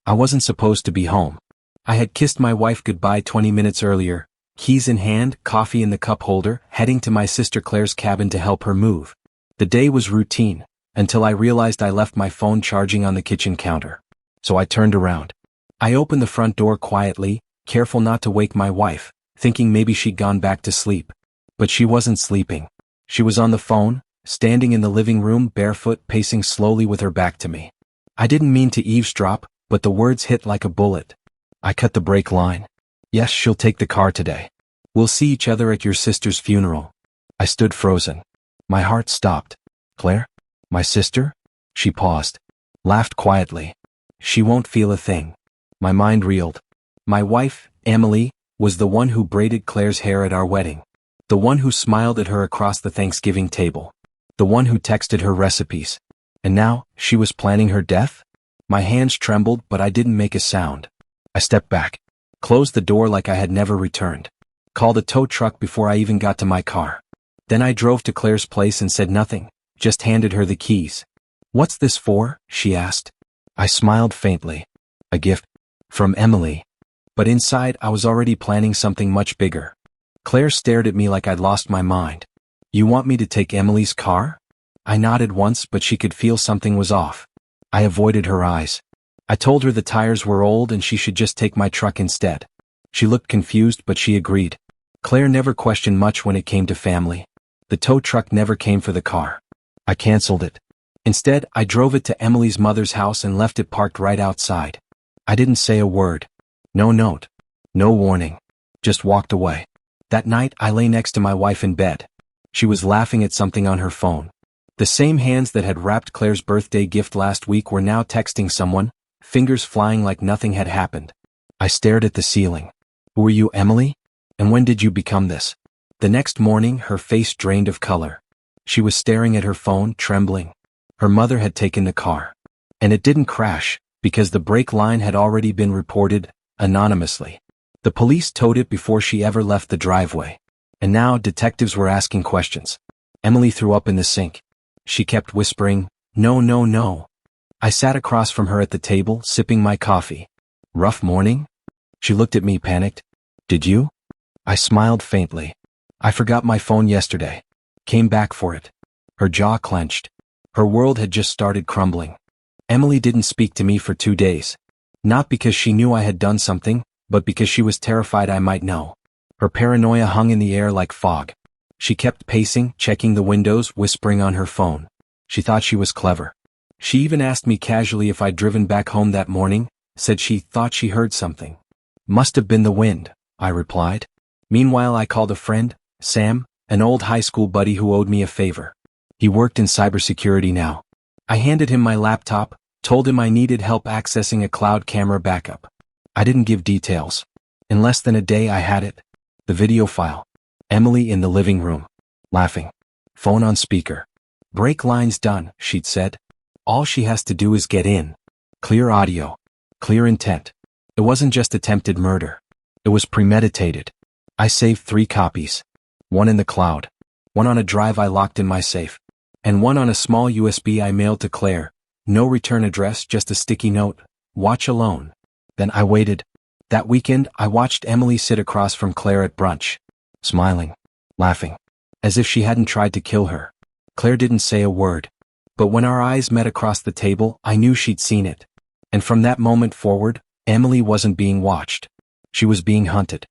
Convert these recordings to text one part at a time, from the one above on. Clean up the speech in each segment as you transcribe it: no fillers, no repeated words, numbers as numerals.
I wasn't supposed to be home. I had kissed my wife goodbye 20 minutes earlier, keys in hand, coffee in the cup holder, heading to my sister Claire's cabin to help her move. The day was routine, until I realized I left my phone charging on the kitchen counter. So I turned around. I opened the front door quietly, careful not to wake my wife, thinking maybe she'd gone back to sleep. But she wasn't sleeping. She was on the phone, standing in the living room barefoot, pacing slowly with her back to me. I didn't mean to eavesdrop, but the words hit like a bullet. I cut the brake line. Yes, she'll take the car today. We'll see each other at your sister's funeral. I stood frozen. My heart stopped. Claire? My sister? She paused. Laughed quietly. She won't feel a thing. My mind reeled. My wife, Emily, was the one who braided Claire's hair at our wedding. The one who smiled at her across the Thanksgiving table. The one who texted her recipes. And now, she was planning her death? My hands trembled, but I didn't make a sound. I stepped back. Closed the door like I had never returned. Called a tow truck before I even got to my car. Then I drove to Claire's place and said nothing, just handed her the keys. What's this for? She asked. I smiled faintly. A gift. From Emily. But inside I was already planning something much bigger. Claire stared at me like I'd lost my mind. You want me to take Emily's car? I nodded once, but she could feel something was off. I avoided her eyes. I told her the tires were old and she should just take my truck instead. She looked confused, but she agreed. Claire never questioned much when it came to family. The tow truck never came for the car. I canceled it. Instead, I drove it to Emily's mother's house and left it parked right outside. I didn't say a word. No note. No warning. Just walked away. That night, I lay next to my wife in bed. She was laughing at something on her phone. The same hands that had wrapped Claire's birthday gift last week were now texting someone, fingers flying like nothing had happened. I stared at the ceiling. Who are you, Emily? And when did you become this? The next morning, her face drained of color. She was staring at her phone, trembling. Her mother had taken the car. And it didn't crash, because the brake line had already been reported, anonymously. The police towed it before she ever left the driveway. And now detectives were asking questions. Emily threw up in the sink. She kept whispering, "No, no, no." I sat across from her at the table, sipping my coffee. Rough morning? She looked at me, panicked. Did you? I smiled faintly. I forgot my phone yesterday. Came back for it. Her jaw clenched. Her world had just started crumbling. Emily didn't speak to me for 2 days. Not because she knew I had done something, but because she was terrified I might know. Her paranoia hung in the air like fog. She kept pacing, checking the windows, whispering on her phone. She thought she was clever. She even asked me casually if I'd driven back home that morning, said she thought she heard something. Must have been the wind, I replied. Meanwhile, I called a friend, Sam, an old high school buddy who owed me a favor. He worked in cybersecurity now. I handed him my laptop, told him I needed help accessing a cloud camera backup. I didn't give details. In less than a day I had it. The video file. Emily in the living room. Laughing. Phone on speaker. Brake line's done, she'd said. All she has to do is get in. Clear audio. Clear intent. It wasn't just attempted murder. It was premeditated. I saved 3 copies. One in the cloud. One on a drive I locked in my safe. And one on a small USB I mailed to Claire. No return address, just a sticky note. Watch alone. Then I waited. That weekend, I watched Emily sit across from Claire at brunch. Smiling. Laughing. As if she hadn't tried to kill her. Claire didn't say a word. But when our eyes met across the table, I knew she'd seen it. And from that moment forward, Emily wasn't being watched. She was being hunted.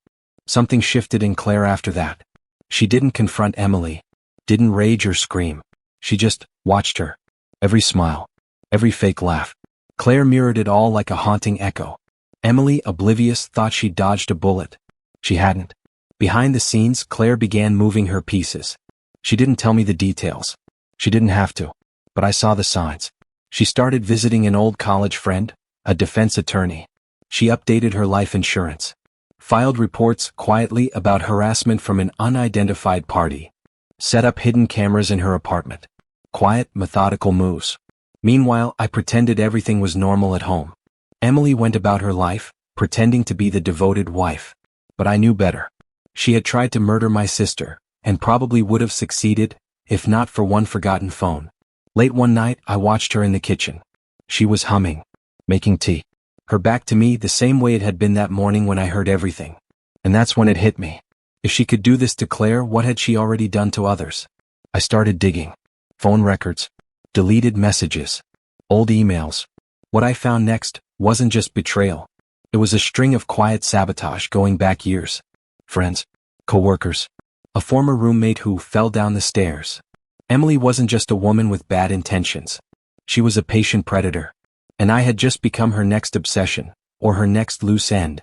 Something shifted in Claire after that. She didn't confront Emily. Didn't rage or scream. She just watched her. Every smile. Every fake laugh. Claire mirrored it all like a haunting echo. Emily, oblivious, thought she'd dodged a bullet. She hadn't. Behind the scenes, Claire began moving her pieces. She didn't tell me the details. She didn't have to. But I saw the signs. She started visiting an old college friend, a defense attorney. She updated her life insurance. Filed reports quietly about harassment from an unidentified party. Set up hidden cameras in her apartment. Quiet, methodical moves. Meanwhile, I pretended everything was normal at home. Emily went about her life, pretending to be the devoted wife. But I knew better. She had tried to murder my sister, and probably would have succeeded, if not for one forgotten phone. Late one night, I watched her in the kitchen. She was humming. Making tea. Her back to me the same way it had been that morning when I heard everything. And that's when it hit me. If she could do this to Claire, what had she already done to others? I started digging. Phone records. Deleted messages. Old emails. What I found next wasn't just betrayal. It was a string of quiet sabotage going back years. Friends. Co-workers. A former roommate who fell down the stairs. Emily wasn't just a woman with bad intentions. She was a patient predator. And I had just become her next obsession, or her next loose end.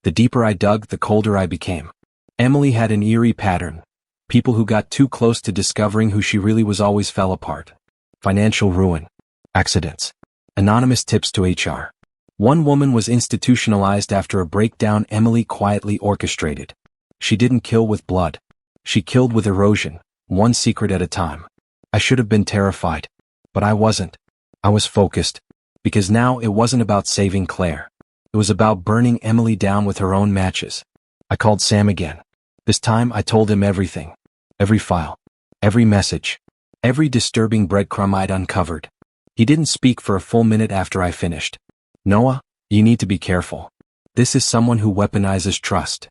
The deeper I dug, the colder I became. Emily had an eerie pattern. People who got too close to discovering who she really was always fell apart. Financial ruin. Accidents. Anonymous tips to HR. One woman was institutionalized after a breakdown Emily quietly orchestrated. She didn't kill with blood. She killed with erosion, one secret at a time. I should have been terrified. But I wasn't. I was focused. Because now it wasn't about saving Claire. It was about burning Emily down with her own matches. I called Sam again. This time I told him everything. Every file. Every message. Every disturbing breadcrumb I'd uncovered. He didn't speak for a full minute after I finished. Noah, you need to be careful. This is someone who weaponizes trust.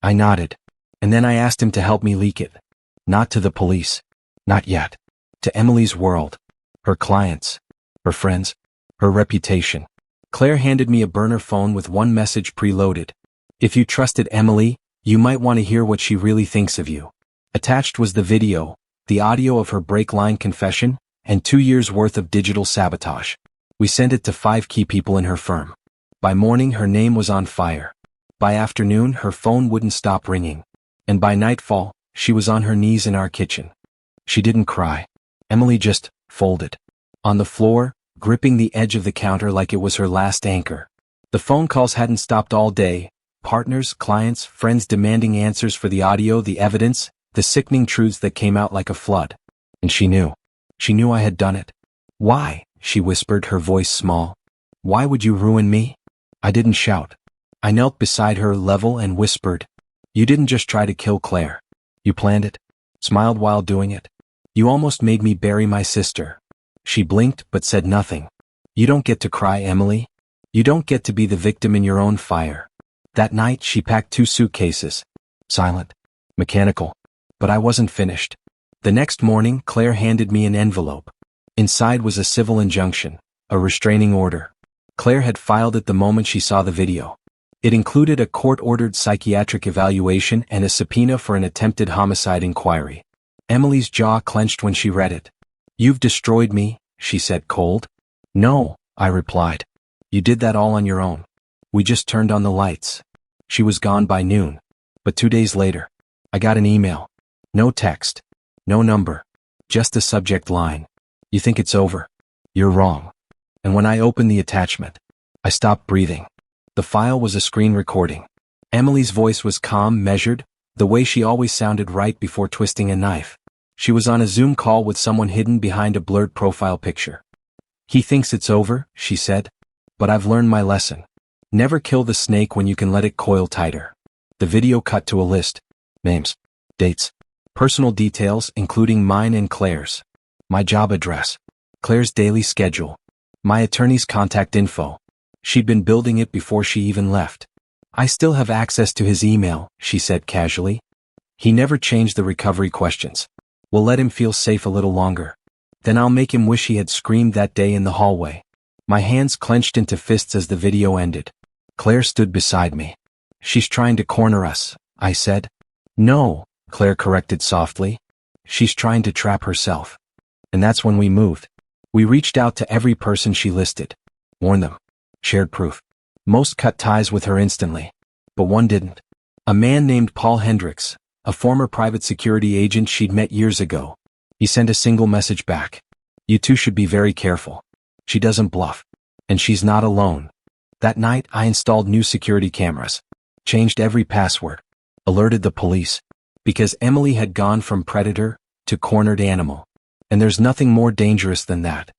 I nodded. And then I asked him to help me leak it. Not to the police. Not yet. To Emily's world. Her clients. Her friends. Her reputation. Claire handed me a burner phone with one message preloaded. If you trusted Emily, you might want to hear what she really thinks of you. Attached was the video, the audio of her break-line confession, and 2 years' worth of digital sabotage. We sent it to 5 key people in her firm. By morning, her name was on fire. By afternoon, her phone wouldn't stop ringing. And by nightfall, she was on her knees in our kitchen. She didn't cry. Emily just folded. On the floor, gripping the edge of the counter like it was her last anchor. The phone calls hadn't stopped all day. Partners, clients, friends demanding answers for the audio, the evidence, the sickening truths that came out like a flood. And she knew. She knew I had done it. Why? She whispered, her voice small. Why would you ruin me? I didn't shout. I knelt beside her, level, and whispered. You didn't just try to kill Claire. You planned it. Smiled while doing it. You almost made me bury my sister. She blinked but said nothing. You don't get to cry, Emily. You don't get to be the victim in your own fire. That night she packed 2 suitcases. Silent. Mechanical. But I wasn't finished. The next morning, Claire handed me an envelope. Inside was a civil injunction, a restraining order. Claire had filed it the moment she saw the video. It included a court-ordered psychiatric evaluation and a subpoena for an attempted homicide inquiry. Emily's jaw clenched when she read it. You've destroyed me, she said cold. No, I replied. You did that all on your own. We just turned on the lights. She was gone by noon. But 2 days later, I got an email. No text. No number. Just a subject line. You think it's over? You're wrong. And when I opened the attachment, I stopped breathing. The file was a screen recording. Emily's voice was calm, measured, the way she always sounded right before twisting a knife. She was on a Zoom call with someone hidden behind a blurred profile picture. He thinks it's over, she said. But I've learned my lesson. Never kill the snake when you can let it coil tighter. The video cut to a list. Names. Dates. Personal details, including mine and Claire's. My job address. Claire's daily schedule. My attorney's contact info. She'd been building it before she even left. I still have access to his email, she said casually. He never changed the recovery questions. We'll let him feel safe a little longer. Then I'll make him wish he had screamed that day in the hallway. My hands clenched into fists as the video ended. Claire stood beside me. She's trying to corner us, I said. No, Claire corrected softly. She's trying to trap herself. And that's when we moved. We reached out to every person she listed. Warned them. Shared proof. Most cut ties with her instantly. But one didn't. A man named Paul Hendricks, a former private security agent she'd met years ago. He sent a single message back. You two should be very careful. She doesn't bluff. And she's not alone. That night, I installed new security cameras. Changed every password. Alerted the police. Because Emily had gone from predator to cornered animal. And there's nothing more dangerous than that.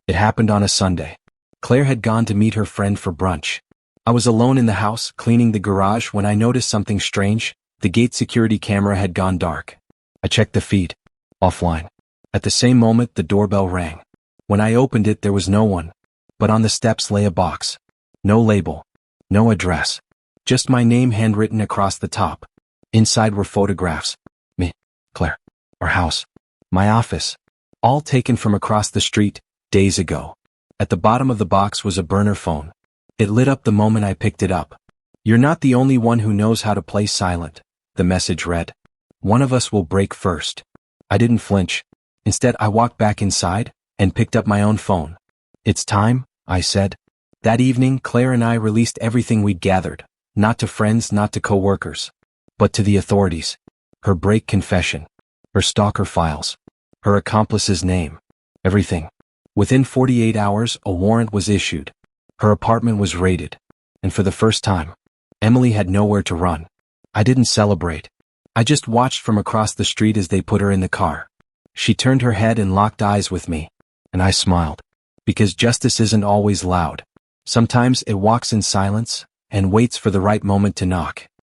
It happened on a Sunday. Claire had gone to meet her friend for brunch. I was alone in the house, cleaning the garage, when I noticed something strange. The gate security camera had gone dark. I checked the feed. Offline. At the same moment, the doorbell rang. When I opened it, there was no one. But on the steps lay a box. No label. No address. Just my name handwritten across the top. Inside were photographs. Me, Claire, our house, my office. All taken from across the street, days ago. At the bottom of the box was a burner phone. It lit up the moment I picked it up. "You're not the only one who knows how to play silent," the message read. "One of us will break first." I didn't flinch. Instead, I walked back inside and picked up my own phone. "It's time," I said. That evening, Claire and I released everything we'd gathered, not to friends, not to co-workers, but to the authorities. Her break confession, her stalker files, her accomplice's name, everything. Within 48 hours, a warrant was issued. Her apartment was raided. And for the first time, Emily had nowhere to run. I didn't celebrate. I just watched from across the street as they put her in the car. She turned her head and locked eyes with me. And I smiled. Because justice isn't always loud. Sometimes it walks in silence and waits for the right moment to knock.